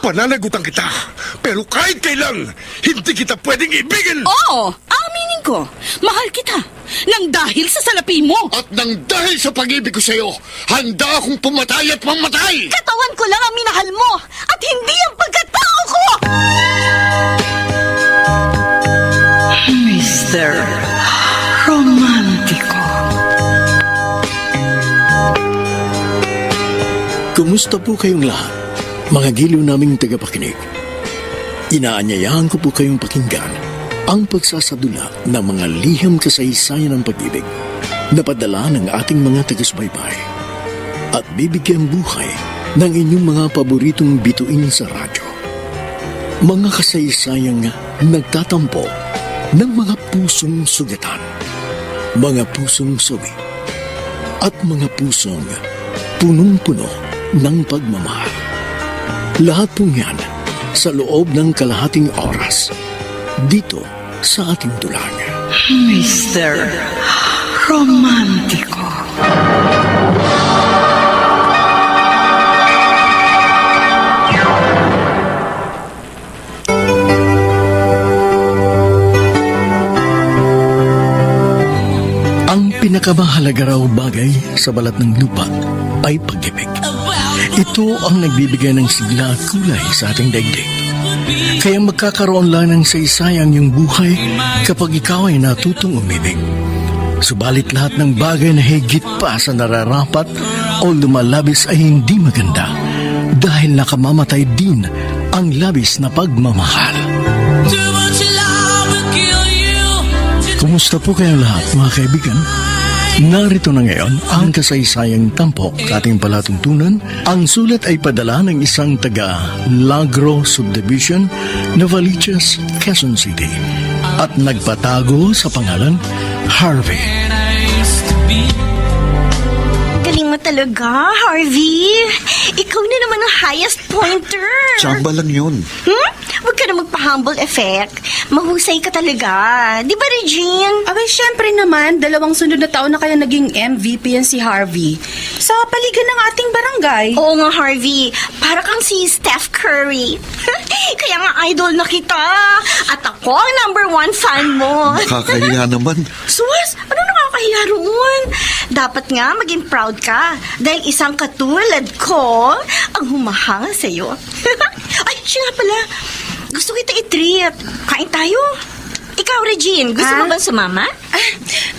Pananagutan kita, pero kahit kailan, hindi kita pwedeng ibigin! Oo, aminin ko. Mahal kita. Nang dahil sa salapi mo. At nang dahil sa pag-ibig ko sa'yo, handa akong pumatay at mamatay! Katawan ko lang ang minahal mo at hindi ang pagkatao ko! Mr. Romantico. Kumusta po kayong lahat, mga giliw naming tagapakinig? Inaanyayahan ko po kayong pakinggan ang pagsasadula ng mga liham kasaysayan ng pag-ibig na padala ng ating mga taga-subaybay at bibigyan buhay ng inyong mga paboritong bituin sa radyo. Mga kasaysayang nagtatampo ng mga pusong sugatan, mga pusong suwi, at mga pusong punong-puno ng pagmamahal. Lahat po yan sa loob ng kalahating oras dito sa ating dulang. Mr. Romantico. Ang pinakamahalaga raw bagay sa balat ng lupa ay pag-ibig. Ito ang nagbibigay ng sigla at kulay sa ating daigdig. Kaya magkakaroon lang ng saysayang yung buhay kapag ikaw ay natutong umibig. Subalit lahat ng bagay na higit pa sa nararapat o lumalabis ay hindi maganda dahil nakamamatay din ang labis na pagmamahal. Kumusta po kayo lahat, mga kaibigan? Narito na ngayon ang kasaysayang tampok sa ating palatuntunan. Ang sulat ay padala ng isang taga Lagro Subdivision, Novaliches, Quezon City at nagpatago sa pangalan Harvey. Galing mo talaga, Harvey. Ikaw na naman ang highest pointer. Tsamba lang yun. Huwag ka na magpa-humble effect. Mahusay ka talaga. Di ba, Regine? Abay, syempre naman, 2 sunod na taon na kaya naging MVP yan si Harvey. Sa paligan ng ating barangay. Oo nga, Harvey. Para kang si Steph Curry. Kaya nga idol na kita. At ako ang #1 fan mo. Nakakahiya naman. Sus, ano nakakahiya roon? Dapat nga maging proud ka dahil isang katulad ko ang humahanga sa'yo. Ay, siya nga pala. Gusto kita i-treat. Kain tayo. Ikaw, Regine, gusto mo bang sumama?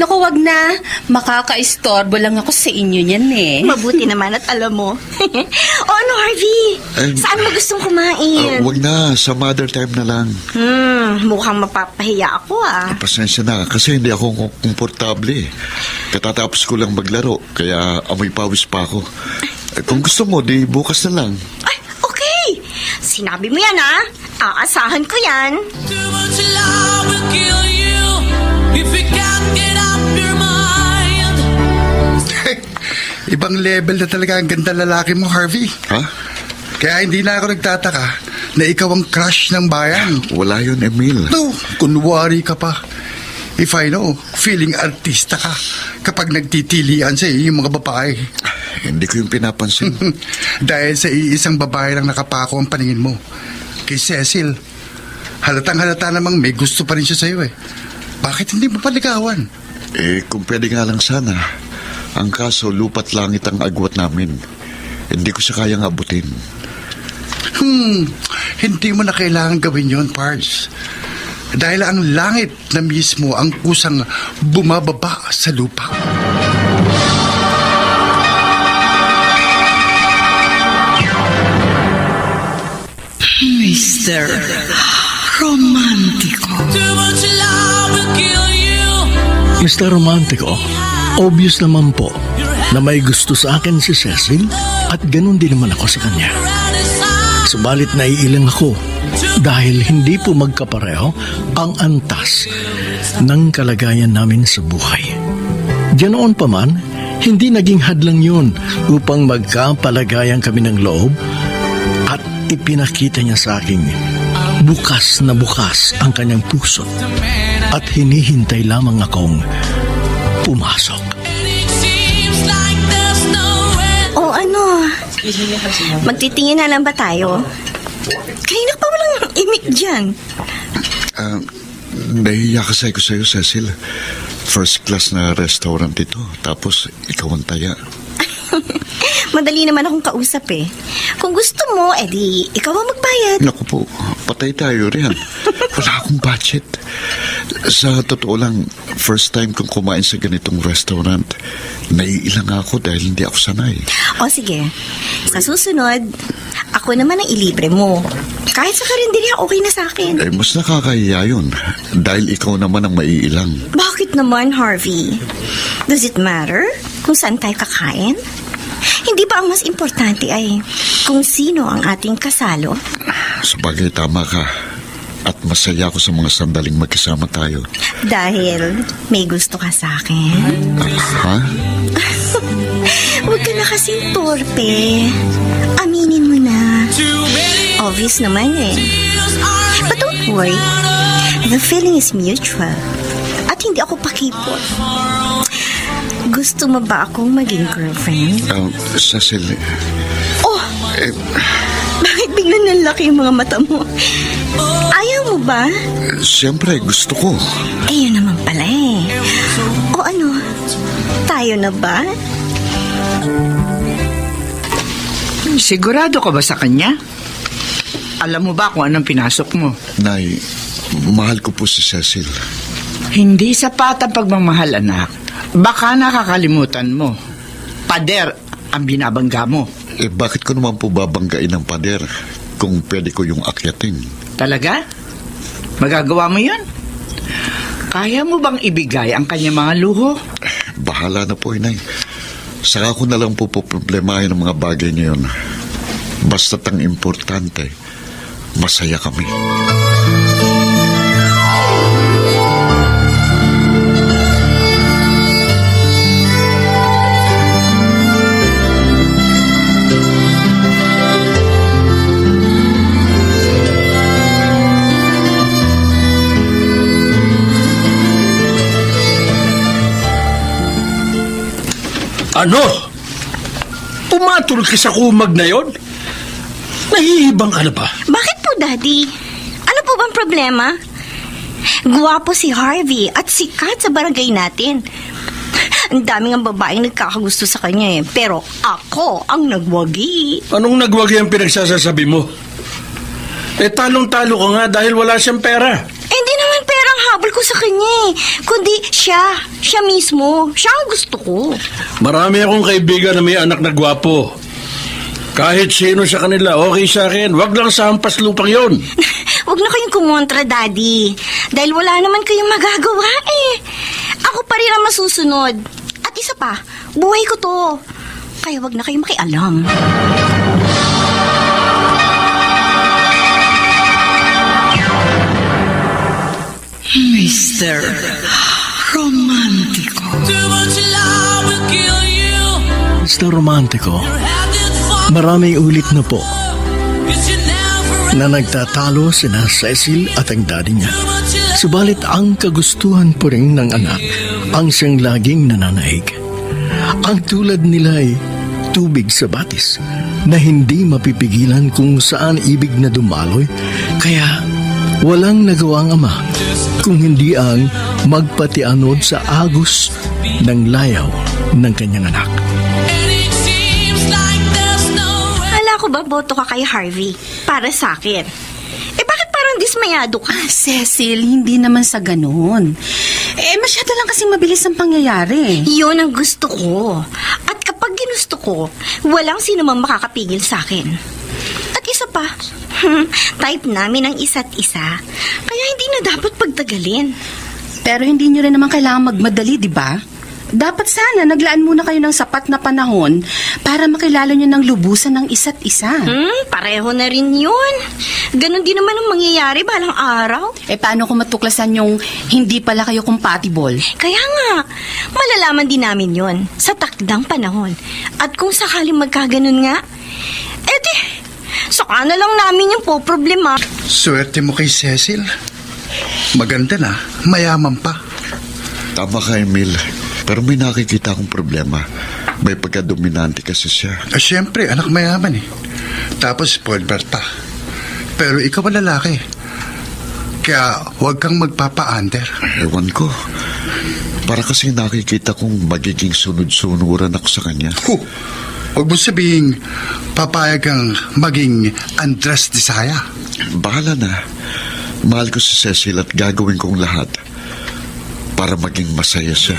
Naku, wag na. Makaka-istorbo lang ako sa inyo niyan eh. Mabuti naman at alam mo. O ano, Harvey? Saan mo gustong kumain? Wag na, sa mother time na lang. Mukhang mapapahiya ako Pasensya na, kasi hindi ako komportable. Katatapos ko lang maglaro, kaya amoy pawis pa ako. Kung gusto mo, di bukas na lang. Ay, okay. Sinabi mo yan Aasahan ko yan. Ibang level na talaga ang ganda lalaki mo, Harvey. Ha? Kaya hindi na ako nagtataka na ikaw ang crush ng bayan. Wala yun, Emil. No, kunwari ka pa. If I know, feeling artista ka kapag nagtitilian sa iyo yung mga babae. Hindi ko yung pinapansin. Dahil sa iisang babae lang nakapako ang paningin mo. Kay Cecil. Halatang-halata namang may gusto pa rin siya sa iyo eh. Bakit hindi mo paligawan? Kung pwede nga lang sana. Ang kaso, lupat langit ang agwat namin. Hindi ko siya kayang abutin. Hindi mo na kailangan gawin yon, Pards. Dahil ang langit na mismo ang kusang bumababa sa lupa. Mr. Romantico. Mr. Romantico, obvious naman po na may gusto sa akin si Cecil at ganun din naman ako sa kanya. Subalit naiilang ako dahil hindi po magkapareho ang antas ng kalagayan namin sa buhay. Ganoon pa man, hindi naging hadlang yun upang magkapalagayan kami ng loob at ipinakita niya sa akin bukas na bukas ang kanyang puso at hinihintay lamang akong pumasok. O ano? Magtitingin na lang ba tayo? Kanina pa walang imik dyan. Nahihiya kasi ko sa'yo, Cecil. First class na restaurant ito. Tapos, ikaw ang taya. Madali naman akong kausap eh. Kung gusto mo, edi ikaw ang magbayad. Naku po, patay tayo riyan. Wala akong budget. Sa totoo lang, first time kong kumain sa ganitong restaurant, naiilang ako dahil hindi ako sanay. O sige, sa susunod, ako naman ang ilibre mo. Kahit sa karinderya, okay na sa akin. Mas nakakahiya yun. Dahil ikaw naman ang maiilang. Bakit naman, Harvey? Does it matter kung saan tayo kakain? Hindi ba ang mas importante ay kung sino ang ating kasalo? Sabagay, tama ka. At masaya ako sa mga sandaling magkasama tayo. Dahil may gusto ka sa akin. Ha? Huwag ka na kasing torpe. Aminin mo na. Obvious naman eh. But don't worry. The feeling is mutual. At hindi ako pakipot. Gusto mo ba akong maging girlfriend? Cecil, Oh! Bakit biglang nalaki yung mga mata mo? Ayaw mo ba? siyempre gusto ko. Eh, yun naman pala eh. O ano? Tayo na ba? Sigurado ka ba sa kanya? Alam mo ba kung anong pinasok mo? Nay, mahal ko po si Cecil. Hindi sapat ang pagmamahal, anak. Baka nakakalimutan mo. Pader ang binabangga mo. Bakit ko naman po babanggain ng pader kung pwede ko yung akyatin? Talaga? Magagawa mo yun? Kaya mo bang ibigay ang kanya mga luho? Bahala na po, Inay. Saka ko na lang po problemahin ang mga bagay niyon. Basta't ang importante, masaya kami. Ano? Pumatol ka sa kumag na yon? Nahihibang ka na ba? Bakit po, Daddy? Ano po bang problema? Guwapo si Harvey at sikat sa barangay natin. Ang daming ang babaeng nagkakagusto sa kanya eh. Pero ako ang nagwagi. Anong nagwagi ang pinagsasasabi mo? Talong-talo ka nga dahil wala siyang pera. Hindi naman perang habol ko sa kanya eh. Kundi siya mismo. Siya ang gusto ko. Marami akong kaibigan na may anak na gwapo. Kahit sino sa kanila, okay sa akin. Wag lang sa hampas lupang yon. Huwag na kayong kumontra, Daddy. Dahil wala naman kayong magagawa eh. Ako pa rin ang masusunod. At isa pa, buhay ko to. Kaya wag na kayong makialam. Mr. Romantiko. Mr. Romantiko, maraming ulit na po na nagtatalo sina Cecil at ang daddy niya. Subalit ang kagustuhan po rin ng anak ang siyang laging nananaig. Ang tulad nila ay tubig sa batis na hindi mapipigilan kung saan ibig na dumaloy, kaya walang nagawang ama kung hindi ang magpatianod sa agos ng layaw ng kanyang anak. Hala ko ba boto ka kay Harvey para sa akin? Bakit parang dismayado ka? Cecil, hindi naman sa ganun. Masyado lang kasing mabilis ang pangyayari. Yun ang gusto ko. At kapag ginusto ko, walang sino mang makakapigil sa akin. At isa pa, type namin ang isa't isa. Kaya hindi na dapat pagtagalin. Pero hindi nyo rin naman kailangan magmadali, di ba? Dapat sana naglaan muna kayo ng sapat na panahon para makilala nyo ng lubusan ng isa't isa. Pareho na rin yun. Ganon din naman ang mangyayari balang araw. Paano kung matuklasan yung hindi pala kayo compatible? Kaya nga, malalaman din namin yon sa takdang panahon. At kung sakaling magkaganon nga, saka na lang namin yung problema. Swerte mo kay Cecil. Maganda na, mayaman pa. Tama ka, Emil. Pero may nakikita akong problema. May pagkadominante kasi siya. Siyempre, anak mayaman eh. Tapos spoiled brat pa. Pero ikaw ang lalaki. Kaya huwag kang magpapa-under. Ewan ko. Para kasi nakikita kong magiging sunod-sunuran ako sa kanya. Huwag mo sabihing papayag kang maging Andres Disaya. Bahala na. Mahal ko si Cecil at gagawin kong lahat para maging masaya siya.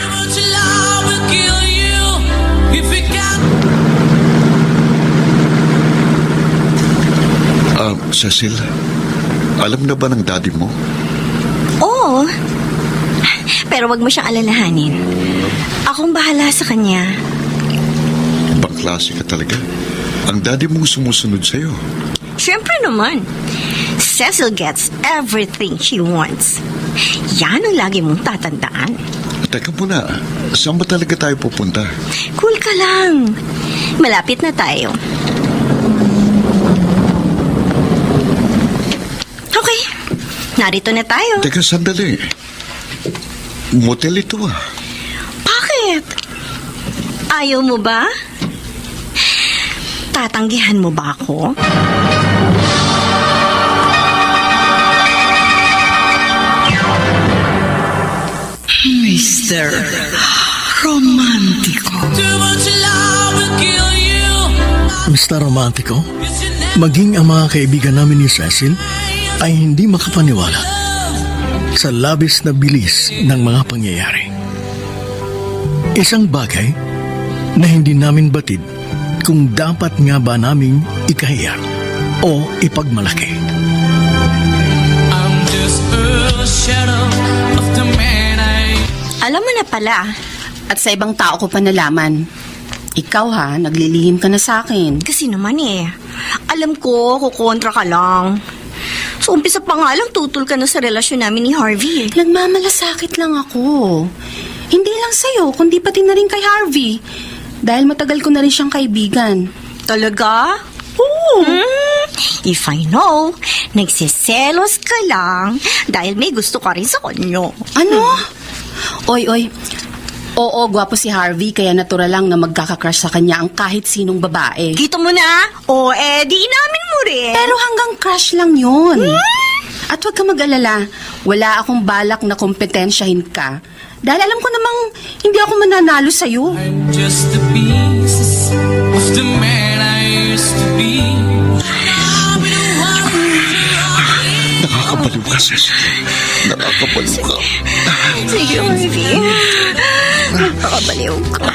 Cecil, alam na ba ng daddy mo? Oo. Pero wag mo siyang alalahanin. Akong bahala sa kanya. Ibang klase ka talaga. Ang daddy mong sumusunod sa'yo. Siyempre naman. Cecil gets everything she wants. Yan ang lagi mong tatandaan. Teka muna, saan ba talaga tayo pupunta? Cool ka lang. Malapit na tayo. Okay. Narito na tayo. Teka, sandali. Motel ito ah. Bakit? Ayaw mo ba? Tatanggihan mo ba ako? Mr. Romántico. Mr. Romantico, maging ang mga kaibigan namin ni Cecil ay hindi makapaniwala sa labis na bilis ng mga pangyayari. Isang bagay na hindi namin batid kung dapat nga ba naming ikahiya o ipagmalaki. Alam mo na pala. At sa ibang tao ko pa nalaman. Ikaw ha, naglilihim ka na sa akin. Kasi naman alam ko, kukontra ka lang. So, umpisa pa nga lang, tutol ka na sa relasyon namin ni Harvey. Nagmamalasakit lang ako. Hindi lang sa'yo, kundi pati na rin kay Harvey. Dahil matagal ko na rin siyang kaibigan. Talaga? Oo. If I know, nagsiselos ka lang dahil may gusto ka rin sa kanya. Ano? Oy. Oo, gwapo si Harvey, kaya natural lang na magkakakrush sa kanya ang kahit sinong babae. Dito mo na? O, di inamin mo rin. Pero hanggang crush lang yun. At huwag ka mag-alala, wala akong balak na kompetensyahin ka. Dahil alam ko namang hindi ako mananalo sa'yo. Just the pieces of the man I used to be. Nakakabaliw ka, Cecil. Nakakabaliw ka. Sige, Harvey. Nakakabaliw ka.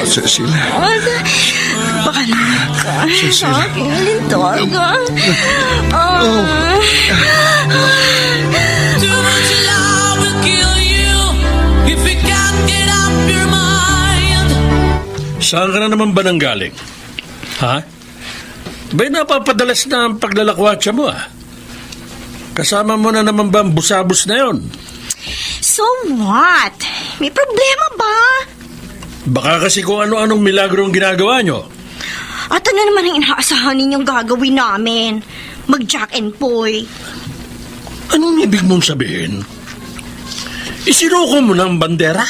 Cecil. Pakalaman ka. Cecil. Aking lintog. Too much love will kill you if you can't get up your mind. Saan ka na naman ba nanggaling? Ha? Ba'y napapadalas na ang paglalakwatsa mo ah? Kasama mo na naman ba ang busabos na yon? So what? May problema ba? Baka kasi kung ano-anong milagro ang ginagawa nyo. At ano naman ang inaasahan ninyong gagawin namin? Mag-Jack and Poy. Anong ibig mong sabihin? Isinuko mo na ang bandera?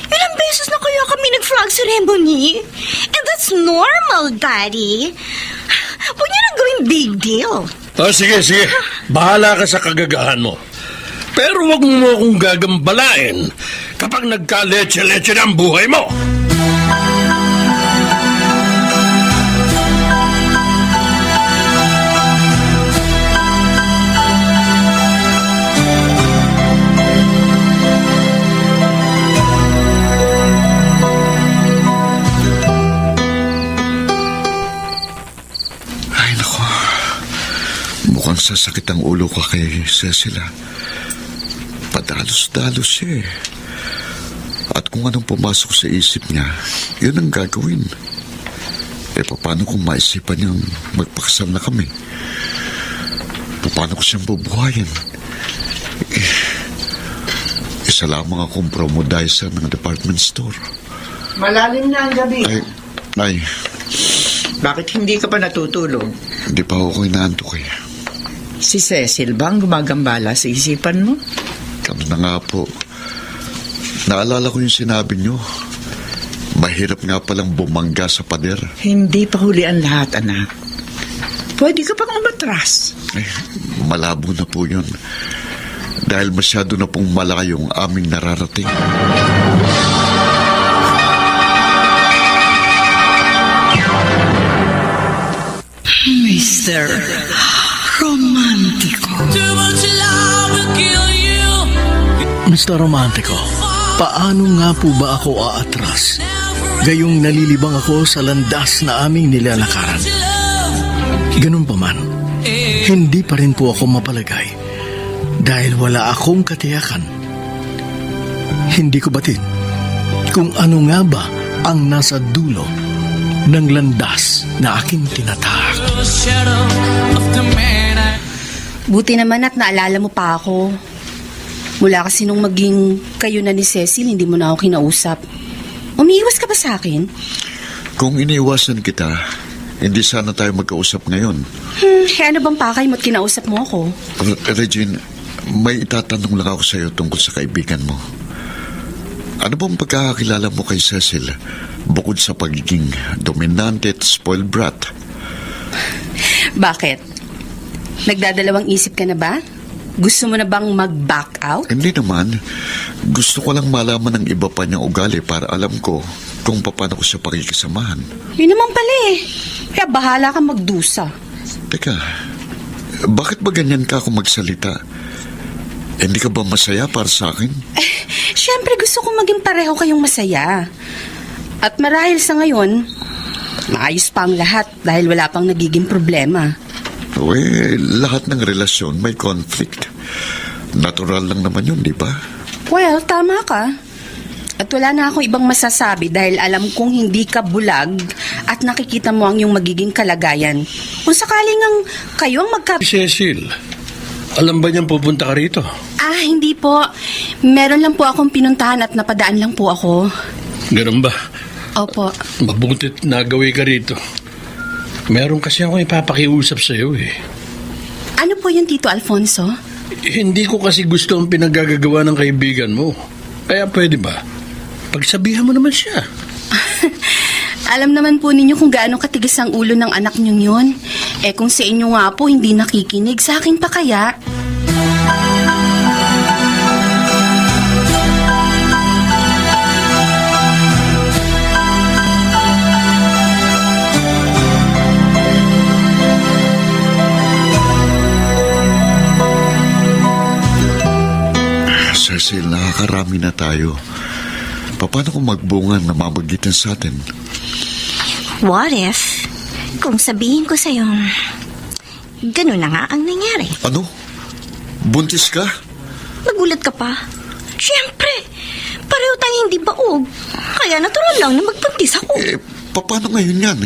Ilang beses na kaya kami nag-flag ceremony? And that's normal, Daddy. Huwag niyo nang gawing big deal. Sige. Bahala ka sa kagagahan mo. Pero wag mo akong gagambalain kapag nagka-leche-leche na ang buhay mo. Ay, nako. Mukhang sasakit ang ulo ko kay Cecil. Padalos-dalos siya eh. At kung anong pumasok sa isip niya, yun ang gagawin. Paano kung maisipan niyang magpakasal na kami? Paano ko siyang bubuhayin? Isa lamang akong promodizer ng department store. Malalim na ang gabi. Ay, Bakit hindi ka pa natutulog? hindi pa ako inaantok eh. Si Cecil ba ang gumagambala sa isipan mo? Kami na nga po. Naalala ko yung sinabi niyo. Mahirap nga palang bumangga sa pader. Hindi pa huli ang lahat, anak. Pwede ka pang umatras. Malabo na po yun. Dahil masyado na pong malayong aming nararating. Mr. Romantiko. Too much love will kill you. Mr. Romantico, paano nga po ba ako aatras? Gayong nalilibang ako sa landas na aming nilalakaran. Ganun pa man, hindi pa rin po ako mapalagay dahil wala akong katiyakan. Hindi ko batid kung ano nga ba ang nasa dulo ng landas na aking tinatahak. The shadow of the man I Buti naman at naalala mo pa ako. Mula kasi nung maging kayo na ni Cecil, hindi mo na ako kinausap. Umiiwas ka ba sa akin? Kung iniiwasan kita, hindi sana tayo magkausap ngayon. Ano bang pakay mo't kinausap mo ako? Regine, may itatanong lang ako sa iyo tungkol sa kaibigan mo. Ano bang pagkakakilala mo kay Cecil bukod sa pagiging dominante at spoiled brat? Bakit? Nagdadalawang isip ka na ba? Gusto mo na bang mag-back out? Hindi naman. Gusto ko lang malaman ng iba pa niyang ugali para alam ko kung paano ko siya pakikisamahan. Yun naman pala eh. Kaya bahala ka magdusa. Teka, bakit ba ganyan ka ako magsalita? Hindi ka ba masaya para sa akin? Siyempre gusto ko maging pareho kayong masaya. At marahil sa ngayon, maayos pa ang lahat dahil wala pang nagiging problema. Lahat ng relasyon may conflict. Natural lang naman yun, di ba? Well, tama ka. At wala na akong ibang masasabi dahil alam kong hindi ka bulag at nakikita mo ang iyong magiging kalagayan. Kung sakaling ang kayo ang Cecil, alam ba niyang pupunta ka rito? Hindi po. Meron lang po akong pinuntahan at napadaan lang po ako. Ganun ba? Opo. Mabutit nagawi ka rito. Meron kasi ako ipapakiusap sa iyo eh. Ano po yun, Tito Alfonso? Hindi ko kasi gusto ang pinagagagawa ng kaibigan mo. Kaya pwede ba? Pagsabihan mo naman siya. Alam naman po ninyo kung gaano katigas ang ulo ng anak niyong yun. Kung sa inyo nga po hindi nakikinig, sa akin pa kaya? Cecil, nakakarami na tayo. Paano kung magbunga na mamagitan sa atin? What if, kung sabihin ko sa'yo, ganun na nga ang nangyari? Ano? Buntis ka? Nagulat ka pa? Siyempre, pareho tayo hindi baog. Kaya natural lang na magbuntis ako. Paano ngayon yan?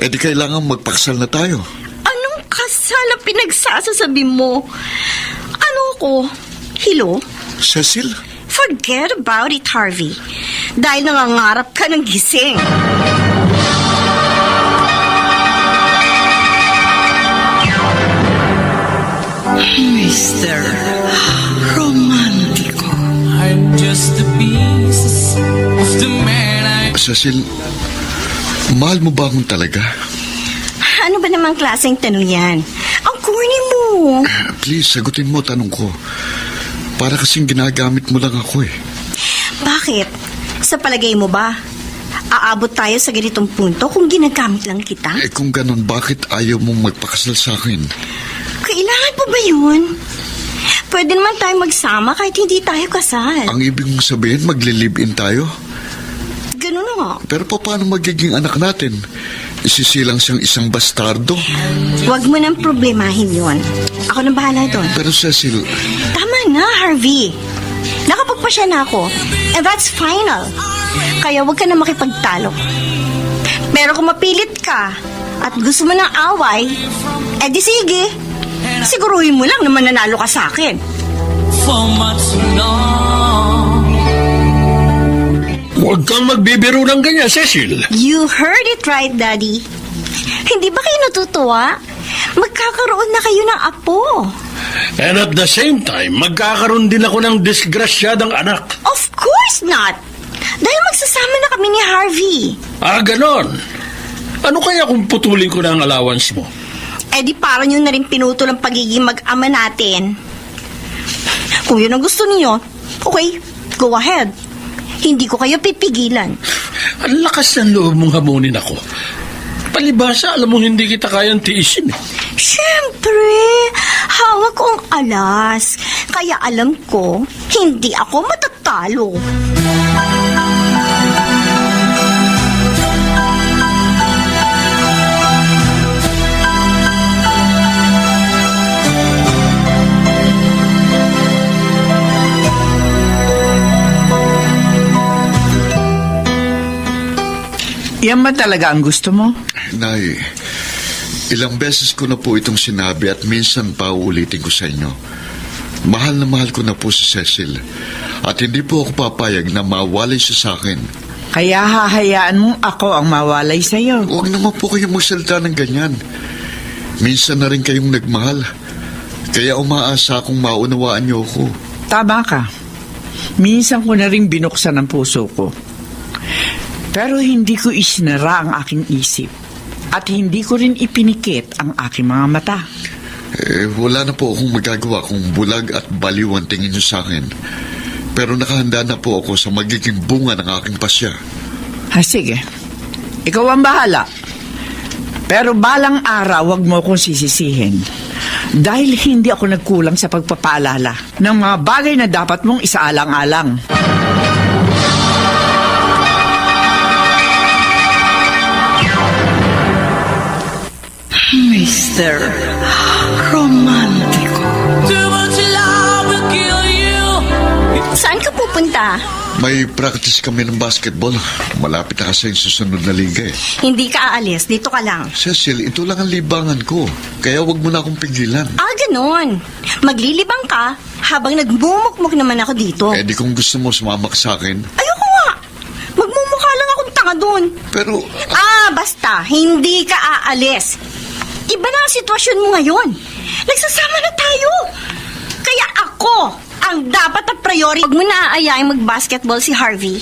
Di kailangan magpaksal na tayo. Anong kasal ang pinagsasasabi mo? Ano ko? Hilo? Cecil? Forget about it, Harvey. Dahil nangangarap ka ng gising. Mr. Romantiko. I'm just the pieces of the man I Cecil, mahal mo ba akong talaga? Ano ba namang klaseng tanong yan? Ang corny mo. Please, sagutin mo tanong ko. Para kasing ginagamit mo lang ako eh. Bakit? Sa palagay mo ba, aabot tayo sa ganitong punto kung ginagamit lang kita? Kung ganun, bakit ayaw mong magpakasal sa akin? Kailangan pa ba yun? Pwede naman tayo magsama kahit hindi tayo kasal. Ang ibig mong sabihin, magli-live-in tayo? Ganun na nga. Pero paano magiging anak natin? Isisilang siyang isang bastardo? Huwag mo nang problemahin yun. Ako na bahala doon. Pero Cecil... Tama na, Harvey. Nakapagpasya na ako. And that's final. Kaya huwag ka na makipagtalo. Pero kung mapilit ka at gusto mo ng away, di sige. Siguruhin mo lang na mananalo ka sa akin. for much long. Huwag kang magbibiro ng ganyan, Cecil. You heard it right, Daddy. Hindi ba kayo natutuwa? Magkakaroon na kayo ng apo. And at the same time, magkakaroon din ako ng disgrasyadang anak. Of course not. Dahil magsasama na kami ni Harvey. Ganon. Ano kaya kung putulin ko na ang allowance mo? Eh di para nyo na rin pinutol ang pagiging mag-ama natin. Kung yun ang gusto niyo, okay, go ahead. Hindi ko kayo pipigilan. Ang lakas ng loob mong hamunin ako. Palibasa, alam mo hindi kita kayang tiisin eh. Siyempre, hawak ko ang alas. Kaya alam ko, hindi ako matatalo. Yan ba talaga ang gusto mo? Nay, ilang beses ko na po itong sinabi at minsan pa uulitin ko sa inyo. Mahal na mahal ko na po si Cecil at hindi po ako papayag na mawalay siya sa akin. Kaya hahayaan mong ako ang mawalay sa'yo. Huwag naman po kayong magsalita ng ganyan. Minsan na rin kayong nagmahal. Kaya umaasa akong maunawaan niyo ako. Tama ka. Minsan ko na rin binuksan ang puso ko. Pero hindi ko isinara ang aking isip. At hindi ko rin ipinikit ang aking mga mata. Wala na po akong magagawa kung bulag at baliw ang tingin niyo sa akin. Pero nakahanda na po ako sa magiging bunga ng aking pasya. Sige. Ikaw ang bahala. Pero balang araw, wag mo akong sisisihin. Dahil hindi ako nagkulang sa pagpapaalala ng mga bagay na dapat mong isaalang-alang. Mr. Romantico. Too much love will kill you. Saan ka pupunta? May practice kami ng basketball. Malapit na kasi yung susunod na liga eh. Hindi ka aalis, dito ka lang. Cecil, ito lang ang libangan ko. Kaya wag mo na akong pigilan. Ganon. Maglilibang ka habang nagmumukmuk naman ako dito. Eh di kung gusto mo sumama ka sa akin. Ayoko nga. Magmumukha lang akong tanga doon. Pero Basta, hindi ka aalis. Iba na ang sitwasyon mo ngayon. Nagsasama na tayo. Kaya ako ang dapat na priority. Huwag mo na aayain mag-basketball si Harvey.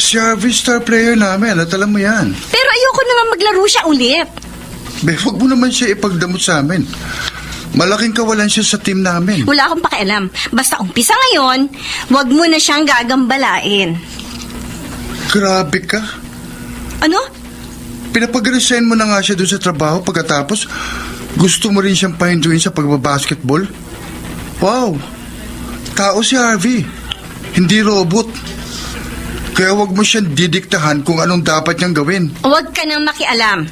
Si Harvey star player namin, at alam mo yan. Pero ayoko na nga maglaro siya ulit. Be, huwag mo naman siya ipagdamot sa amin. Malaking kawalan siya sa team namin. Wala akong pakialam. Basta umpisa ngayon, huwag mo na siyang gagambalain. Grabe ka. Ano? Pinapag-resign mo na nga siya doon sa trabaho pagkatapos gusto mo rin siyang pahinduin sa pagbabasketball? Wow! Tao si Harvey. Hindi robot. Kaya wag mo siyang didiktahan kung anong dapat niyang gawin. Huwag ka nang makialam.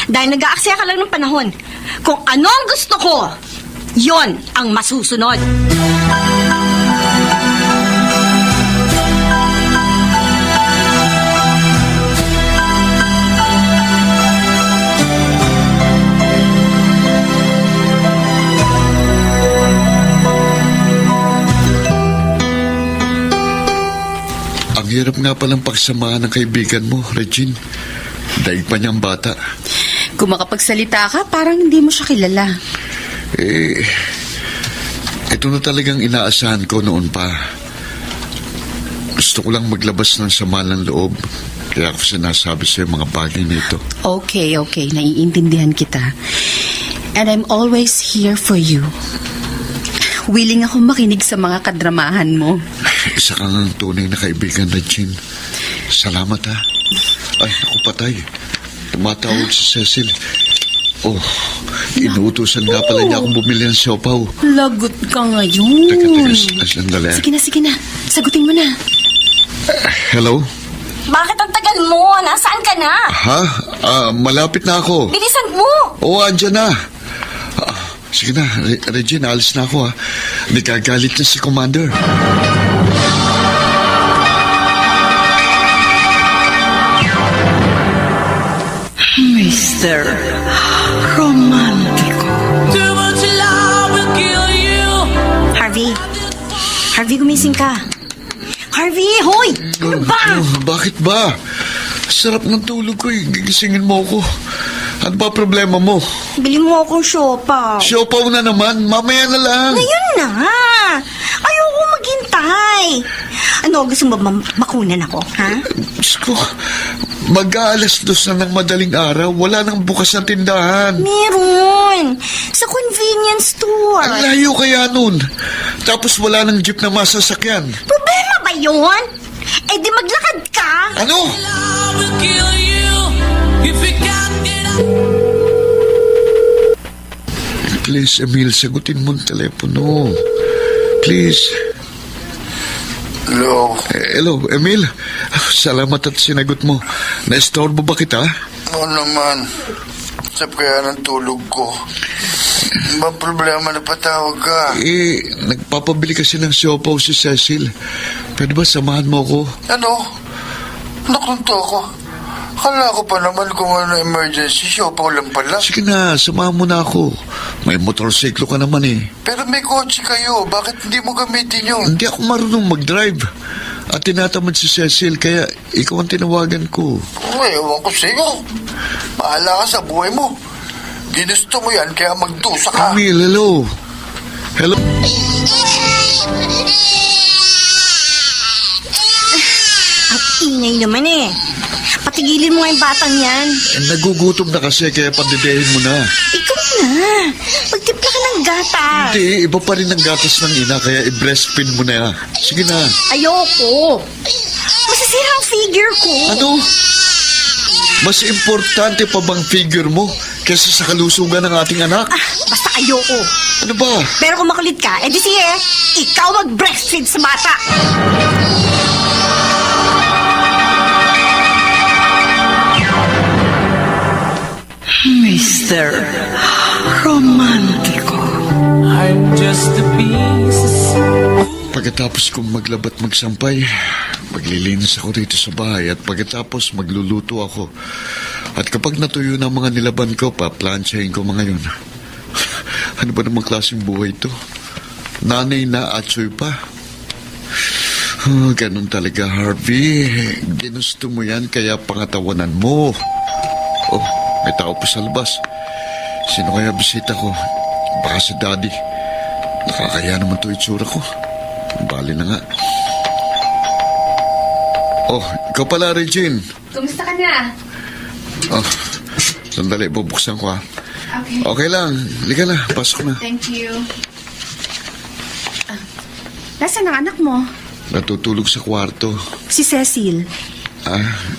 Dahil nag-aaksaya ka lang ng panahon. Kung ano ang gusto ko, yon ang masusunod. ang hirap nga palang pagsamahan ng kaibigan mo, Regine. Daig pa niyang bata. Kung makapagsalita ka, parang hindi mo siya kilala. Ito na talagang inaasahan ko noon pa. Gusto ko lang maglabas ng sama ng loob. Kaya ako sinasabi sa'yo mga bagay na ito. Okay. Naiintindihan kita. And I'm always here for you. Willing ako makinig sa mga kadramahan mo. Isa kang ang tunay na kaibigan, Regine. Salamat, ha. Ay, naku, patay. Tumatawag si Cecil. Oh, inuutosan nga pala niya akong bumili ng siopaw. Lagot ka ngayon. Teka, sandali. Sige na. Sagutin mo na. Hello? Bakit ang tagal mo? Nasaan ka na? Ha? Malapit na ako. Bilisan mo! Oo, andyan na. Sige na, Regine, alis na ako, ha. Nagagalit na si Commander. Mr. Romantico. Too much love will kill you. Harvey, gumising ka. Harvey, hoy! Ano ba? Bakit ba? Sarap ng tulog ko, eh. Gigisingin mo ako. Ano ba problema mo? Bili mo akong siopaw. Siopaw na naman, mamaya na lang. Ngayon na! Ayoko maghintay. Ano, gusto mo ba makunan ako, ha? Diyos ko, Mag-aalas 2 na ng madaling araw, wala nang bukas ang tindahan. Meron. Sa convenience store. Ang layo kaya nun. Tapos wala nang jeep na masasakyan. Problema ba yun? Eh di maglakad ka. Ano? I will kill you if you can't get up. Please, Emil, sagutin mo ang telepono. Please. Hello? Hello, Emil. Salamat at sinagot mo. Na-estorbo ba kita? Oo naman. Sap kaya ng tulog ko. Ba problema na patawag ka? Nagpapabili kasi ng siopaw si Cecil. Pwede ba samahan mo ko? Ano? Nakunto ako. Kala ko pa naman kung ano emergency, siopaw lang pala. Sige na, samahan mo na ako. May motorsiklo ka naman eh. Pero may kotse kayo, bakit hindi mo gamitin yun? Hindi ako marunong mag-drive. At tinatamad si Cecil, kaya ikaw ang tinawagan ko. Ay, ewan ko sa'yo. Bahala ka sa buhay mo. Ginusto mo yan, kaya magdusa ka. Emil, hello. Hello. Ang ingay naman eh. Patigilin mo nga yung batang yan. Nagugutom na kasi, kaya pandidehin mo na. Ikaw na. Magtimpla ka ng gata. Hindi, iba pa rin ang gatas ng ina, kaya i-breastfeed mo na. Sige na. Ayoko. Masisira ang figure ko. Ano? Mas importante pa bang figure mo kaysa sa kalusugan ng ating anak? Basta ayoko. Ano ba? Pero kung makulit ka, edi sige, ikaw mag-breastfeed sa bata. Mr. Romantico. I'm just a piece. Pagkatapos kong maglabat magsampay, maglilinis ako dito sa bahay at pagkatapos magluluto ako. At kapag natuyo na ang mga nilaban ko, paplansyahin ko mga yun. Ano ba namang klaseng buhay ito? Nanay na atsoy pa. Ganun talaga, Harvey. Ginusto mo yan kaya pangatawanan mo. Oh, may tao pa sa labas. Sino kaya bisita ko? Baka si Daddy. Nakakaya naman to itsura ko. Bali na nga. Oh, ikaw pala, Regine. Kumusta ka na? Oh, sandali, bubuksan ko ha. Okay. Okay lang. Liga na, pasok na. Thank you. Nasaan ang anak mo? Natutulog sa kwarto. Si Cecil.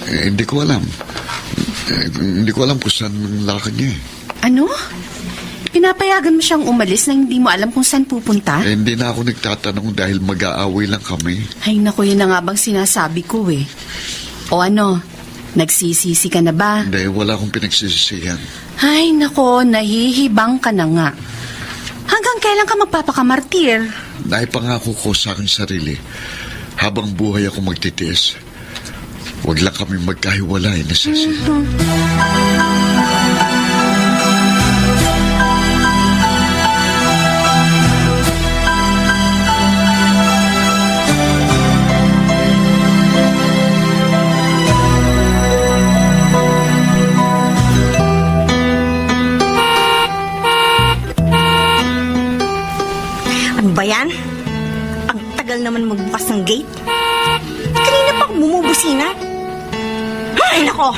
Hindi ko alam. Hindi ko alam kung saan ang lakad niya eh. Ano? Pinapayagan mo siyang umalis na hindi mo alam kung saan pupunta? Hindi na ako nagtatanong dahil mag-aaway lang kami. Ay naku, yun na nga bang sinasabi ko eh. O ano, nagsisisi ka na ba? Hindi, wala akong pinagsisisihan. Ay nako, nahihibang ka na nga. Hanggang kailan ka magpapakamartir? Naipangako ko sa aking sarili, habang buhay ako magtitiis, wag lang kami magkahiwalay na Cecil. Ano ba yan? Ang tagal naman magbukas ng gate. Kanina pa ako bumubusina. Ay, nako!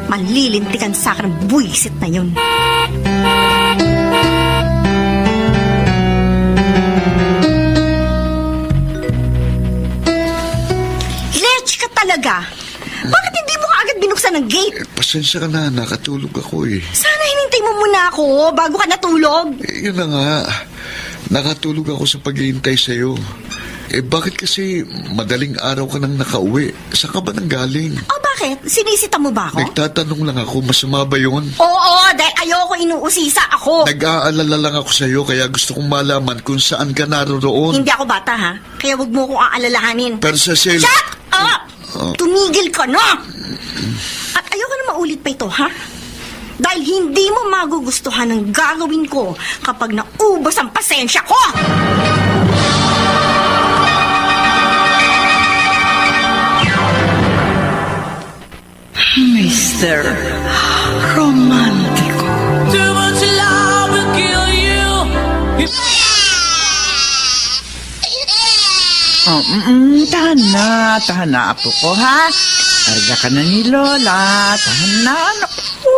Malilintikan sa akin ang buwisit na yun. Lech ka talaga! Bakit hindi mo kaagad binuksan ng gate? Pasensya ka na, nakatulog ako eh. Sana hinintay mo muna ako bago ka natulog. Yun na nga, nakatulog ako sa paghihintay sa'yo. Bakit kasi madaling araw ka nang nakauwi? Saan ka ba nang galing? O bakit? Sinisita mo ba ako? Nagtatanong lang ako, masama ba yun? Oo, dahil ayoko inuusisa ako. Nag-aalala lang ako sa'yo, kaya gusto kong malaman kung saan ka naroroon. Hindi ako bata, ha? Kaya wag mo kong aalalahanin. Pero Cecil... Shut up! Oh. Tumigil ka na! At ayoko na maulit pa ito, ha? Dahil hindi mo magugustuhan ang gagawin ko kapag naubos ang pasensya ko! Mr. Romantico. Too much love will kill you. Tahan na, apo ko, ha? Arga ka na ni Lola. Tahan na, anak ko.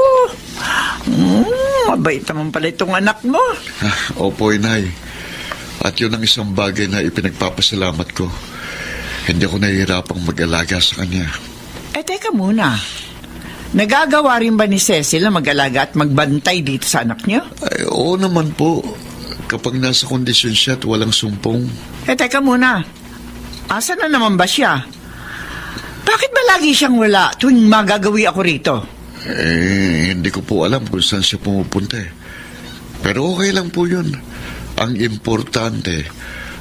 Mabait naman pala itong anak mo. Opo, inay. At yun ang isang bagay na ipinagpapasalamat ko. Hindi ako nahihirapang mag-alaga sa kanya. Teka muna. Nagagawa rin ba ni Cecil na mag-alaga at magbantay dito sa anak niyo? Ay, oo naman po. Kapag nasa kondisyon siya at walang sumpong. Teka muna. Asa na naman ba siya? Bakit ba lagi siyang wala tuwing magagawi ako rito? Hindi ko po alam kung saan siya pumupunta eh. Pero okay lang po yun. Ang importante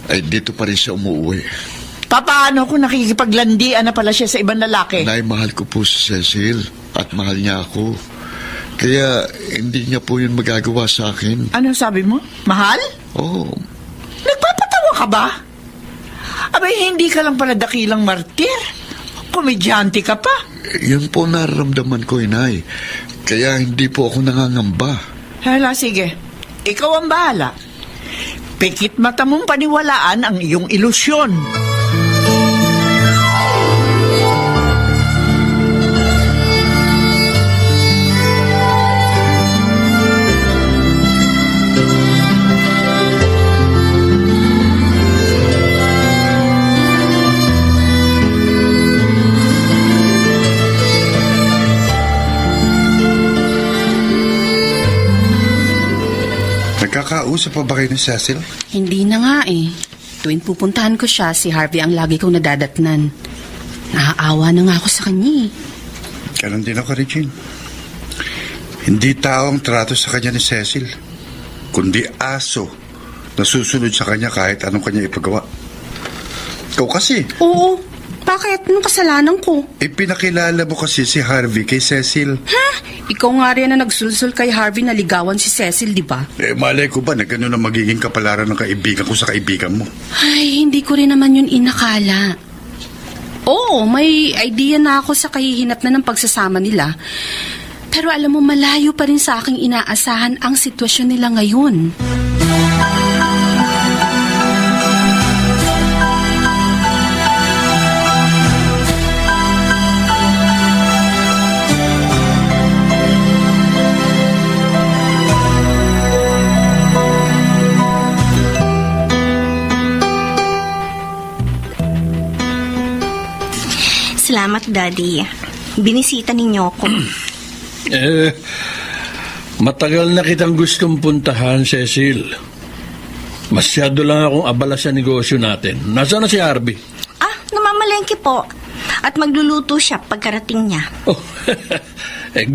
ay dito pa rin siya umuwi. Paano kung nakikipaglandian na pala siya sa ibang lalaki? Nay, mahal ko po si Cecil at mahal niya ako. Kaya hindi niya po yun magagawa sa akin. Ano sabi mo? Mahal? Oo. Nagpapatawa ka ba? Abay, hindi ka lang pala dakilang martir. Komedyante ka pa. Yun po nararamdaman ko, inay. Kaya hindi po ako nangangamba. Hala, sige. Ikaw ang bahala. Pikit mata mong paniwalaan ang iyong ilusyon. Nagkakausap pa ba kayo ni Cecil? Hindi na nga eh. Tuwing pupuntahan ko siya, si Harvey ang lagi kong nadadatnan. Naaawa na nga ako sa kanya eh. Ganon din ako, Regine. Hindi tao ang trato sa kanya ni Cecil, kundi aso na susunod sa kanya kahit anong kanya ipagawa. Ikaw kasi, Oo. Bakit? Anong kasalanan ko? ipinakilala mo kasi si Harvey kay Cecil. Ha? Ikaw nga rin na nagsulsul kay Harvey na ligawan si Cecil, di ba? Malay ko ba na gano'n ang magiging kapalaran ng kaibigan ko sa kaibigan mo? Ay, hindi ko rin naman yun inakala. Oo, may idea na ako sa kahihinat na ng pagsasama nila. Pero alam mo, malayo pa rin sa aking inaasahan ang sitwasyon nila ngayon. Salamat, Daddy. Binisita ninyo ako. Matagal na kitang gustong puntahan, Cecil. Masyado lang akong abala sa negosyo natin. Nasaan na si Harvey? Namamalengke po. At magluluto siya pagkarating niya. Oh,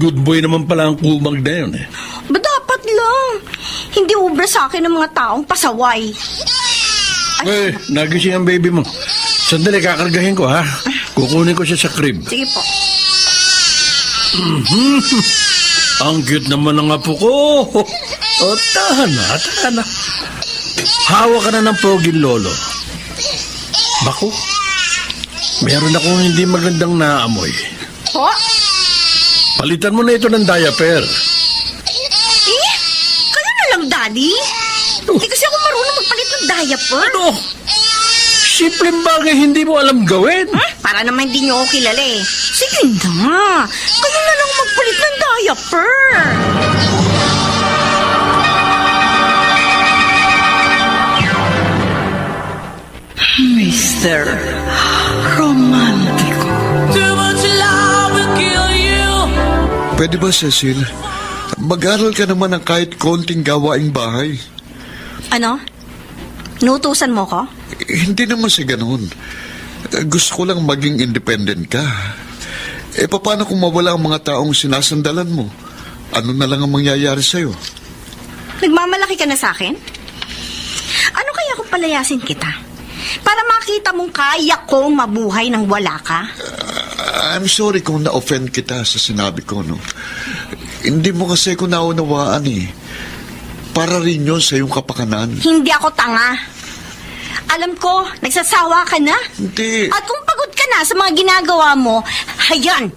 good boy naman pala ang kumag na yun eh. Ba dapat lang? Hindi ubra sa akin ng mga taong pasaway. Nagising ang baby mo. Sandali, kakargahin ko ha. Kukunin ko siya sa crib. Sige po. Ang cute naman ng apo ko. O, tahan na. Hawa ka na ng poging lolo. Baku, meron akong hindi magandang naamoy. Po? Palitan mo na ito ng diaper. Kayo na lang, Daddy. Hindi kasi ako marunong magpalit ng diaper. Ano? Simpleng bagay hindi mo alam gawin. Para naman hindi niyo ako kilala eh. Sige na. Kayo na lang magpalit ng diaper. Mr. Romantico. Too much love will kill you. Pwede ba, Cecil? Mag-aral ka naman ng kahit konting gawaing bahay. Ano? Nutusan mo ko? Hindi naman sa ganun. Gusto ko lang maging independent ka. Paano kung mawala ang mga taong sinasandalan mo? Ano na lang ang mangyayari sa'yo? Nagmamalaki ka na sa akin? Ano kaya kung palayasin kita? Para makita mong kaya kong mabuhay nang wala ka? I'm sorry kung na-offend kita sa sinabi ko, no? Hindi mo kasi ko naunawaan eh. Para rin yun sa iyong kapakanan. Hindi ako tanga. Alam ko, nagsasawa ka na. Hindi. At kung pagod ka na sa mga ginagawa mo, hayan,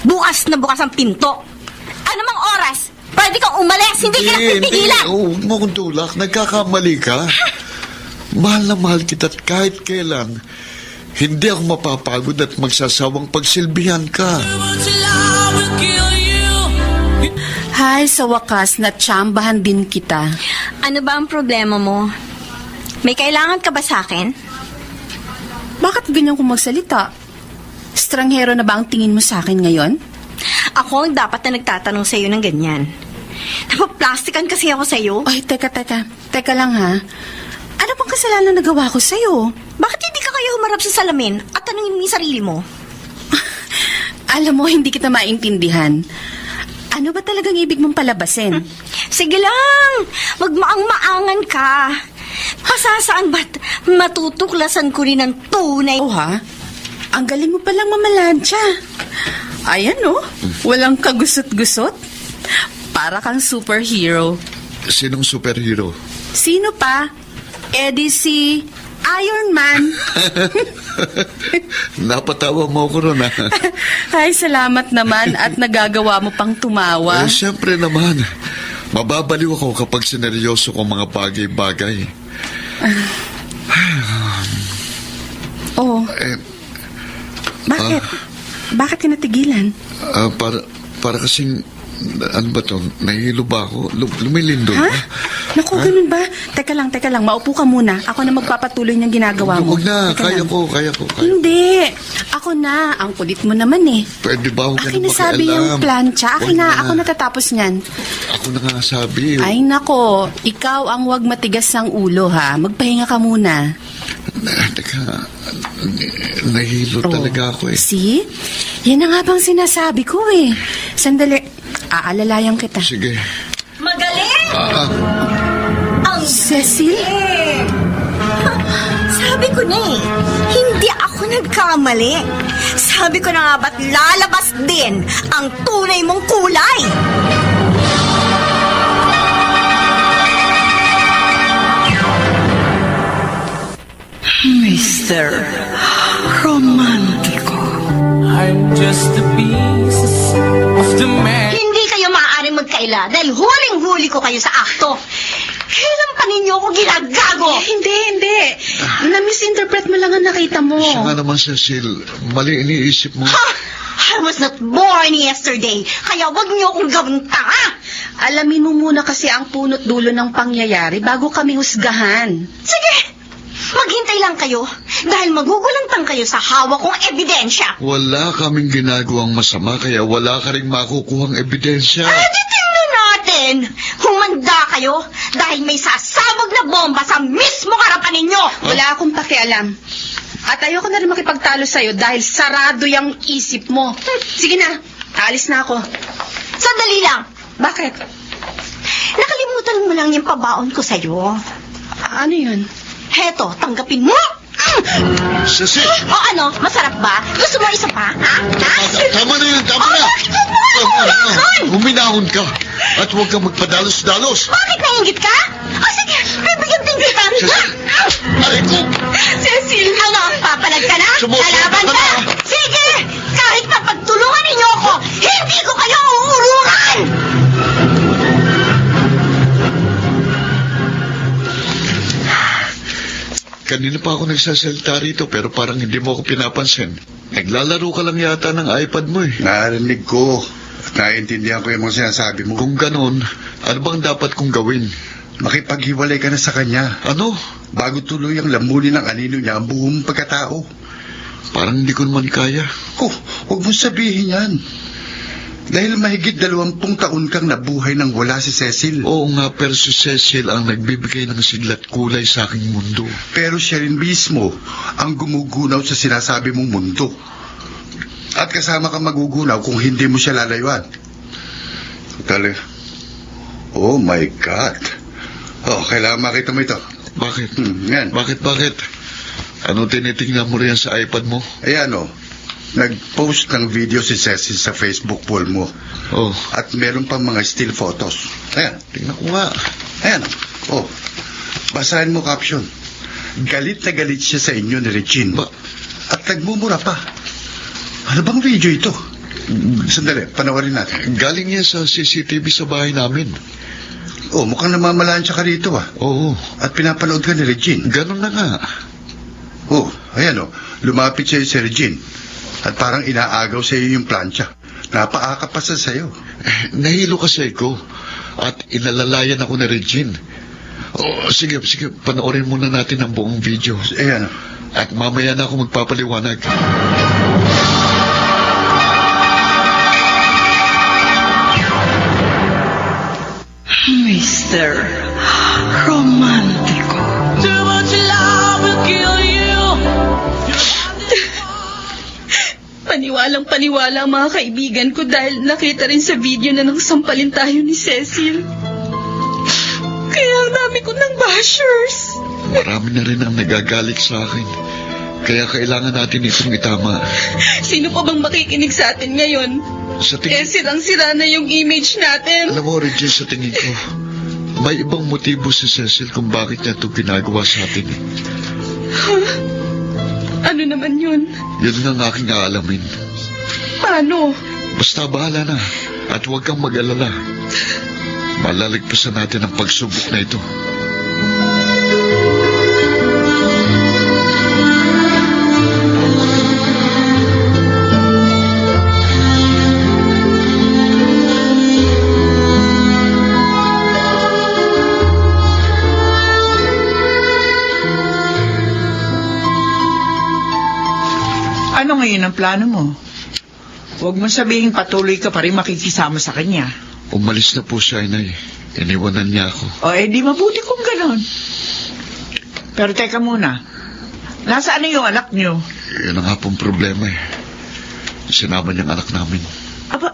bukas na bukas ang pinto. Anumang oras, pwede kang umalis, hindi ka napipigilan. Huwag mo kong tulak, nagkakamali ka. Mahal na mahal kita at kahit kailan, Hindi ako mapapagod at magsasawang pagsilbihan ka. But your love will kill you. Hay, sa wakas, natsambahan din kita. Ano ba ang problema mo? May kailangan ka ba sa akin? Bakit ganyan kung magsalita? Estranghero na ba ang tingin mo sa akin ngayon? Ako ang dapat na nagtatanong sa iyo ng ganyan. Napaplastikan kasi ako sa iyo. Ay, teka. Teka lang ha. Ano bang kasalanan na nagawa ko sa'yo? Bakit hindi ka kaya humarap sa salamin at tanungin mo yung sarili mo? Alam mo, hindi kita maintindihan. Ano ba talagang ibig mong palabasin? Sige lang, magmaang-maangan ka. Pasasaan ba't matutuklasan ko rin ang tunay? Oh ha? Ang galing mo palang mamalansya. Ayan oh, walang kagusot-gusot. Para kang superhero. Sinong superhero? Sino pa? Eddie si Iron Man. Napatawa mo ko ron, ha? Ay, salamat naman at nagagawa mo pang tumawa. Siyempre naman. Mababaliw ako kapag sineryoso ko mga bagay-bagay. Oh, Eh, bakit? Bakit ka natigilan? para kasing, ano ba to? Nahihilo ba ako? Lumilindol Ha? ba? Naku, ganun ba? Teka lang. Maupo ka muna. Ako na magpapatuloy ng ginagawa mo. Huwag na, Teka kaya lang. ko. Hindi. Ako na. Ang kulit mo naman eh. Pwede ba huwag ka Akin na na sabi makialam? yung plancha. Akin Huwag na. Ako natatapos niyan. Ako na nga sabi. Ay, nako. Ikaw ang wag matigas ang ulo, ha? Magpahinga ka muna. Teka, nahilo talaga ako eh. See? Yan na nga bang sinasabi ko eh. Sandali. Aalalayan kita. Sige. Magaling! Ang Cecil? Sabi ko na eh, hindi ako nagkamali. Sabi ko na nga ba't lalabas din ang tunay mong kulay? Mr. Romantico. I'm just a piece of the man. Hindi kayo maaaring magkaila dahil huling-huli ko kayo sa akto. Kailan pa ninyo ako ginagago? Hindi. Na-misinterpret mo lang ang nakita mo. Siya nga naman, Cecil. Mali iniisip mo. Ha! I was not born yesterday, kaya wag niyo akong gawing tanga. Alamin mo muna kasi ang punot dulo ng pangyayari bago kami husgahan. Sige, maghintay lang kayo dahil magugulantang kayo sa hawak kong ebidensya. Wala kaming ginagawang masama kaya wala ka rin makukuhang ebidensya. Di tingnan natin. Humanda kayo dahil may sasabog na bomba sa mismo harapan ninyo. Wala akong pakialam. At ayoko na rin makipagtalo sa'yo dahil sarado yung isip mo. Sige na, alis na ako. Sandali lang. Bakit? Nakalimutan mo lang yung pabaon ko sa'yo. Ano yun? Heto, tanggapin mo. Cecil! O ano, masarap ba? Gusto mo isa pa? Ha? Tama na yan, tama na! Huminahon ka at huwag kang magpadalos-dalos. Bakit nainggit ka? O sige, bibigyan din kita. Cecil! Aray ko! Cecil! Ano, papalag ka na? Sumusobra Lalaban ka ka? na. Sige! Kahit na pagtulungan ninyo ako, hindi ko kayo uurungan! Kanina pa ako nagsasalita rito pero parang hindi mo ako pinapansin. Naglalaro ka lang yata ng iPad mo eh. Narinig ko at naiintindihan ko yung mga sinasabi mo. Kung ganon, ano bang dapat kong gawin? Makipaghiwalay ka na sa kanya Ano? bago tuloy ang lamunin ng anino niya ang buong pagkatao. Parang hindi ko naman kaya. Huwag mong sabihin yan. Dahil mahigit 20 taon kang nabuhay nang wala si Cecil. Oo nga, pero si Cecil ang nagbibigay ng siglat kulay sa aking mundo. Pero siya rin mismo ang gumugunaw sa sinasabi mong mundo. At kasama ka magugunaw kung hindi mo siya lalayuan. Tali. Oh my God. Oh, kailangan makita mo ito. Bakit? Yan. Bakit? Ano tinitingnan mo riyan sa iPad mo? Ayan o. Nag-post ng video si Cecil sa Facebook wall mo. Oh, At meron pang mga still photos. Ayan. tingnan ko nga. Ayan. Oh. Basahin mo caption. Galit na galit siya sa inyo ni Regine. Ba- At nagmumura pa. Ano bang video ito? Sandali, panoorin natin. Galing yan sa CCTV sa bahay namin. Oh, mukhang namamalansya ka rito ah. Oo, At pinapanood ka ni Regine. ganon na nga. Oh, ayan oh. lumapit sa'yo si Regine. At parang inaagaw sa'yo yung plancha. Napaakapasa sa'yo. Nahilo kasi ako at inalalayan ako ni Regine. Sige, panoorin muna natin ang buong video. Ayan. At mamaya na ako magpapaliwanag. Mr. Romantico. Too much love will kill you. Paniwalang-paniwala ang mga kaibigan ko dahil nakita rin sa video na nagsampalin tayo ni Cecil. Kaya ang dami ko ng bashers. Marami na rin ang nagagalit sa akin. Kaya kailangan natin itong itama. Sino pa bang makikinig sa atin ngayon? Sa tingin... sirang-sira na yung image natin. Alam mo, Regine, sa tingin ko, may ibang motibo si Cecil kung bakit niya ito ginagawa sa atin. Ano naman yun? Yun ang aking aalamin. Paano? Basta bahala na. At huwag kang mag-alala. Malalagpasan natin ang pagsubok na ito. Ano ngayon ang plano mo? Huwag mo sabihin patuloy ka pa rin makikisama sa kanya. Umalis na po siya, Inay. Iniwanan niya ako. O di mabuti kung ganon. Pero teka muna. Nasaan na yung anak niyo? Yun ang nga pong problema eh. Sinama niyang anak namin. Aba,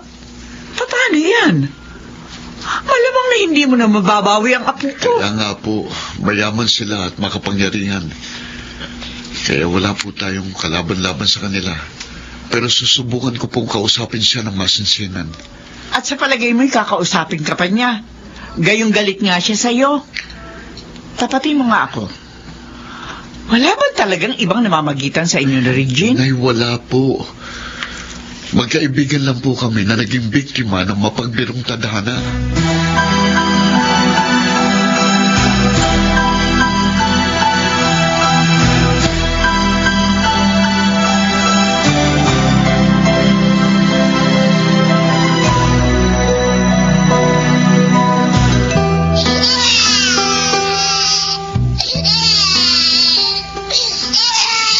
paano yan? Malamang na hindi mo na mababawi ang apo ko. Kaya nga po, mayaman sila at makapangyarihan. Kaya wala po tayong kalaban-laban sa kanila. Pero susubukan ko pong kausapin siya ng masinsinan. At sa palagay mo'y kakausapin ka pa niya. Gayong galit nga siya sa'yo. Tapatin mo nga ako. Wala ba talagang ibang namamagitan sa inyo na Regine? Nay, wala po. Magkaibigan lang po kami na naging biktima ng mapagbirong tadhana.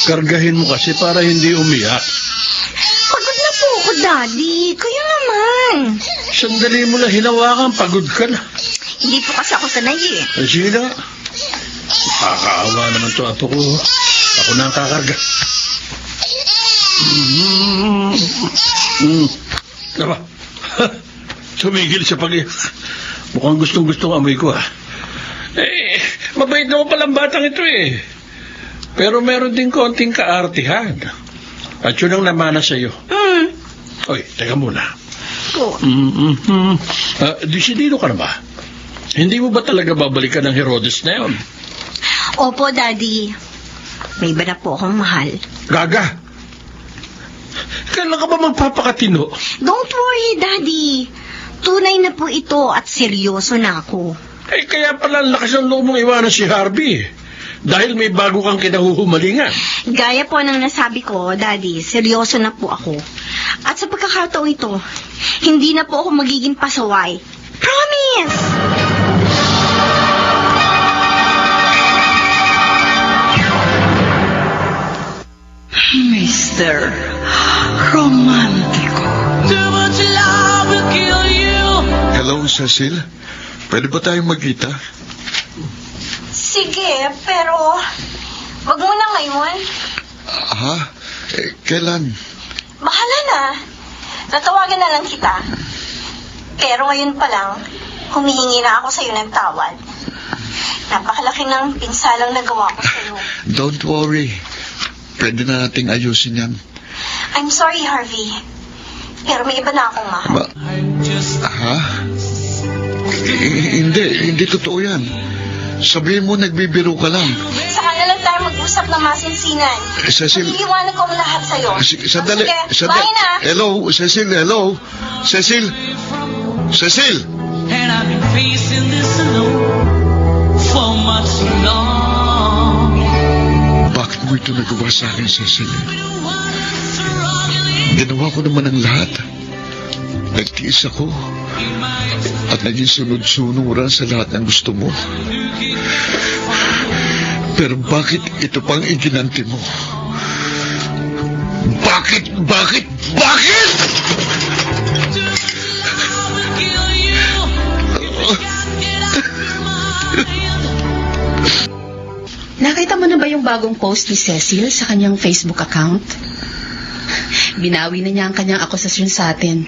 Kargahin mo kasi para hindi umiyak. Pagod na po ako, Daddy. Kayo naman. Sandali mo lang hinawakan, pagod ka na. Hindi po kasi ako sanay eh. Sige na. Nakakaawa naman to apo ko. Ako na ang kakarga. Aba, tumigil sa pag-iyak. Mukhang gustong-gustong amoy ko mabait naman palang batang ito eh. Pero meron din konting kaartihan. At yun ang namana sa'yo. Oy, teka muna. Po. Disidido ka na ba? Hindi mo ba talaga babalikan ng Herodes na yun? Opo, Daddy. May iba na po akong mahal. Gaga! Kailan ka ba magpapakatino? Don't worry, Daddy. Tunay na po ito at seryoso na ako. Kaya pala ang lakas ng loob mong iwanan si Harvey. Dahil may bago kang kinahuhumalingan. Gaya po ng nasabi ko, Daddy, seryoso na po ako. At sa pagkakataong ito, hindi na po ako magiging pasaway. Promise! Mr. Romantico. Too much love will kill you. Hello, Cecil. Pwede ba tayong magkita? Sige, pero wag mo na ngayon. Kailan? Bahala na. Tatawagan na lang kita. Pero ngayon pa lang, humihingi na ako sa'yo ng tawad. Napakalaki ng pinsalang nagawa ko sa'yo. Don't worry. Pwede na nating ayusin yan. I'm sorry, Harvey. Pero may iba na akong mahal. Hindi totoo yan. Sabihin mo, nagbibiro ka lang. Saka na lang tayo mag-usap ng masinsinan. Cecil. Magliliwanag ko ang lahat sa'yo. Sandali. Sige, bye na. Hello, Cecil, hello. Cecil. And I've been facing this alone for much long. Bakit mo ito nagawa sa akin, Cecil? Ginawa ko naman ang lahat. Nagtiis ako. At naging sunod-sunuran sa lahat ng gusto mo. Pero bakit ito pang iginanti mo? Bakit? Nakita mo na ba yung bagong post ni Cecil sa kanyang Facebook account? Binawi na niya ang kanyang akusasyon sa atin.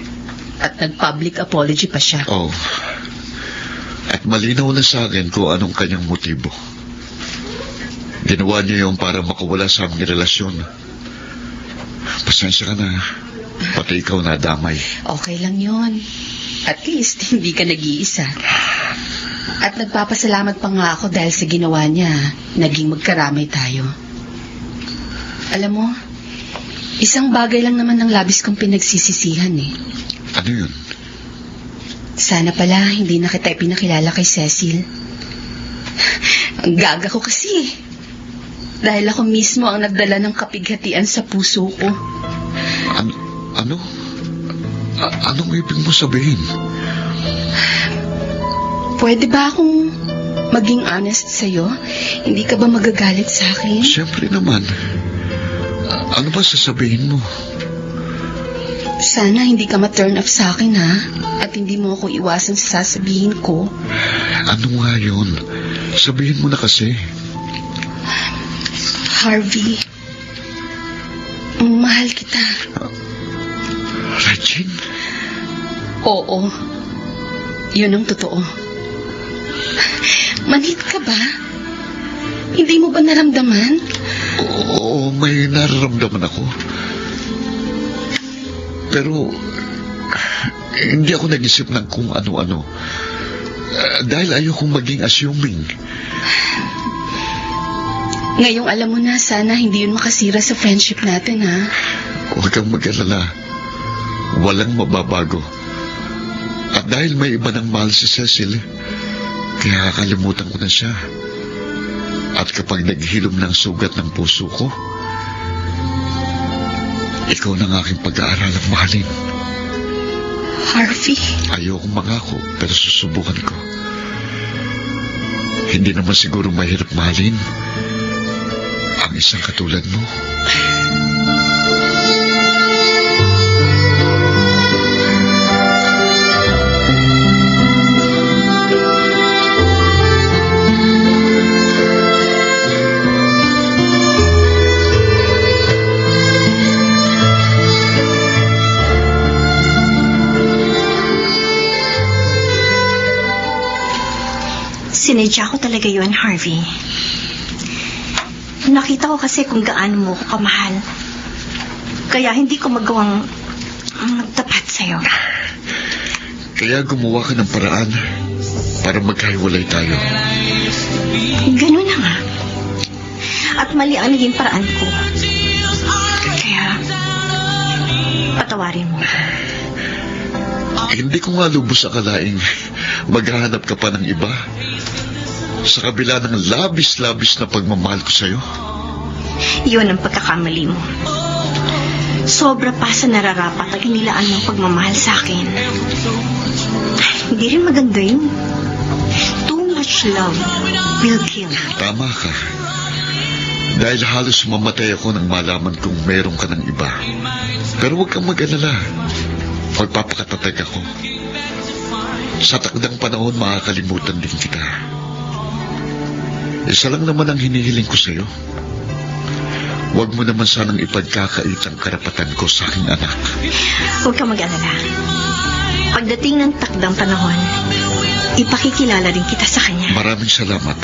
At nag-public apology pa siya. Oh. At malinaw na sa akin kung anong kanyang motibo. Ginawa niya yun para makawala sa aming relasyon. Pasensya ka na. Pati ikaw nadamay. Okay lang yon. At least, hindi ka nag-iisa. At nagpapasalamat pa nga ako dahil sa ginawa niya, naging magkaramay tayo. Alam mo, isang bagay lang naman ang labis kong pinagsisisihan eh. Ano yun? Sana pala hindi na kita ipinakilala kay Cecil. Ang gaga ko kasi. Dahil ako mismo ang nagdala ng kapighatian sa puso ko. Ano? Anong ibig mo sabihin? Pwede ba akong maging honest sa'yo? Hindi ka ba magagalit sa akin? Siyempre naman. Ano ba sasabihin mo? Sana hindi ka ma-turn off sa akin, ha? At hindi mo ako iwasan sa sasabihin ko. Ano nga yun? Sabihin mo na kasi. Harvey, mahal kita. Regine? Oo. Yun ang totoo. Manhid ka ba? Hindi mo ba naramdaman? Oo, may nararamdaman ako. Pero, hindi ako nag-isip ng kung ano-ano. Dahil ayokong maging assuming. Ngayong alam mo na, sana hindi yun makasira sa friendship natin, ha? Huwag kang mag-alala. Walang mababago. At dahil may iba ng mahal si Cecil, kaya kakalimutan ko na siya. At kapag naghilom ng sugat ng puso ko, ikaw na ang aking pag-aaralang mahalin. Harvey? Ayokong mangako, pero susubukan ko. Hindi naman siguro mahirap mahalin ang isang katulad mo. Sinadya ko talaga yun, Harvey. Nakita ko kasi kung gaano mo ko kamahal. Kaya hindi ko magawang magtapat sa'yo. Kaya gumawa ka ng paraan para magkahiwalay tayo. Ganun na nga. At mali ang naging paraan ko. Kaya, patawarin mo. Hindi ko nga lubos akalaing maghahanap ka pa ng iba. Sa kabila ng labis-labis na pagmamahal ko sa'yo. Yun ang pagkakamali mo. Sobra pa sa nararapat ang inilaan mong pagmamahal sa akin. Hindi rin maganda yun. Too much love will kill. Tama ka. Dahil halos mamatay ako nang malaman kong meron ka ng iba. Pero huwag kang mag-alala. Magpapakatatag ako. Sa takdang panahon, makakalimutan din kita. Isa lang naman ang hinihiling ko sa'yo. Huwag mo naman sanang ipagkakait ang karapatan ko sa aking anak. Huwag kang mag-alala. Pagdating ng takdang panahon, ipakikilala rin kita sa kanya. Maraming salamat.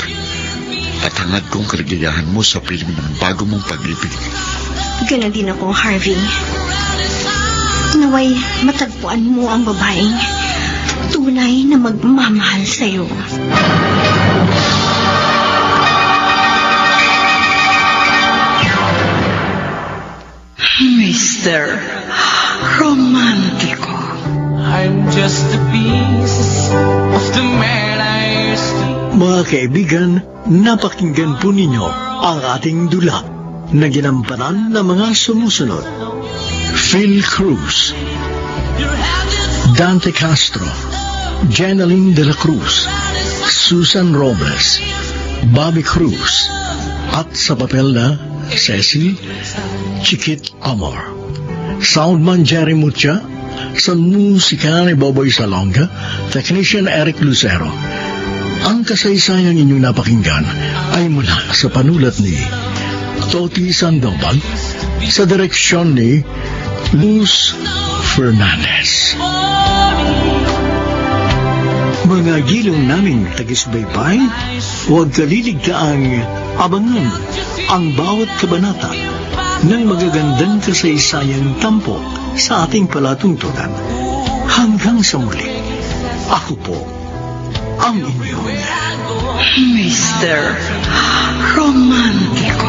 At hangad kong kaligayahan mo sa piling ng bago mong pag-ibig. Ganon din ako, Harvey. Naway matagpuan mo ang babaeng tunay na magmamahal sa'yo. Mr. Romantico. I'm just a piece of the man I used to. Mga kaibigan, napakinggan po ninyo ang ating dula. na ginampanan ng mga sumusunod. Phil Cruz, Dante Castro, Jeneline de la Cruz, Susan Robles, Bobby Cruz, at sa papel na Cecil Chiquit Amor. Soundman Jerry Mucha, sa musika ni Boboy Salonga, Technician Eric Lucero. Ang kasaysayang inyong napakinggan ay mula sa panulat ni Toti Sandoval, sa direksyon ni Luz Fernandez. Mga gilong naming tagisbaybay, huwag kaliligtaang abangan ang bawat kabanata ng magagandang kasaysayang tampok sa ating palatuntunan. Hanggang sa muli, ako po ang inyong Mr. Romantico.